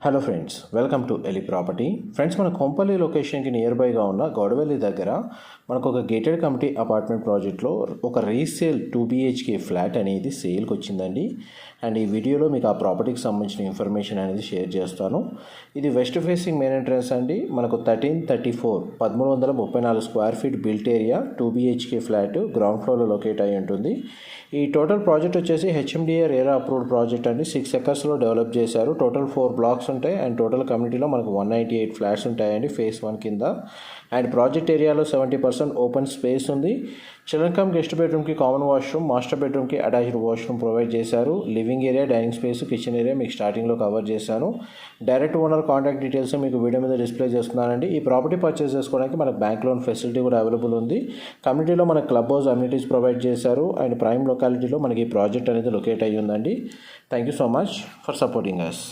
Hello friends, welcome to Eli property. Friends, మన కొంపల్లి లొకేషన్కి near బైగా ఉన్న గౌడవెల్లి దగ్గర మనకు ఒక గేటెడ్ కమిటీ అపార్ట్మెంట్ ప్రాజెక్ట్లో ఒక రీసేల్ 2BHK ఫ్లాట్ అనేది సేల్కి వచ్చిందండి. అండ్ ఈ వీడియోలో మీకు ఆ ప్రాపర్టీకి సంబంధించిన ఇన్ఫర్మేషన్ అనేది షేర్ చేస్తాను. ఇది వెస్ట్ ఫేసింగ్ మెయిన్ ఎంట్రన్స్ అండి. మనకు 1334 square feet built area 2BHK flat ground ఫ్లోర్లో లొకేట్ అయి ఉంటుంది. ఈ టోటల్ ప్రాజెక్ట్ వచ్చేసి HMDA రేరా అప్రూవ్డ్ ప్రాజెక్ట్ అండి. 6 ఎకర్స్లో డెవలప్ చేశారు. టోటల్ 4 బ్లాక్స్ ఉంటాయి అండ్ టోటల్ కమ్యూనిటీలో మనకు 198 ఫ్లాట్స్ ఉంటాయండి ఫేజ్ 1 కింద. అండ్ ప్రాజెక్ట్ ఏరియాలో 70% ఓపెన్ స్పేస్ ఉంది. చిల్డ్రన్ కమ్ గెస్ట్ బెడ్రూమ్కి కామన్ వాష్రూమ్, మాస్టర్ బెడ్రూమ్కి అటాచ్డ్ వాష్రూమ్ ప్రొవైడ్ చేశారు. Living area, dining space, kitchen area మీకు స్టార్టింగ్లో కవర్ చేశాను. డైరెక్ట్ ఓనర్ కాంటాక్ట్ డీటెయిల్స్ మీకు వీడియో మీద డిస్ప్లే చేస్తున్నానండి. ఈ ప్రాపర్టీ పర్చేస్ చేసుకోవడానికి మనకు బ్యాంక్ లోన్ ఫెసిలిటీ కూడా అవైలబుల్ ఉంది. కమ్యూనిటీలో మనకు క్లబ్ హౌస్ అమ్యూనిటీస్ ప్రొవైడ్ చేశారు అండ్ ప్రైమ్ లొకాలిటీలో మనకి ఈ ప్రాజెక్ట్ అనేది లొకేట్ అయ్యి ఉందండి. Thank you so much for supporting us.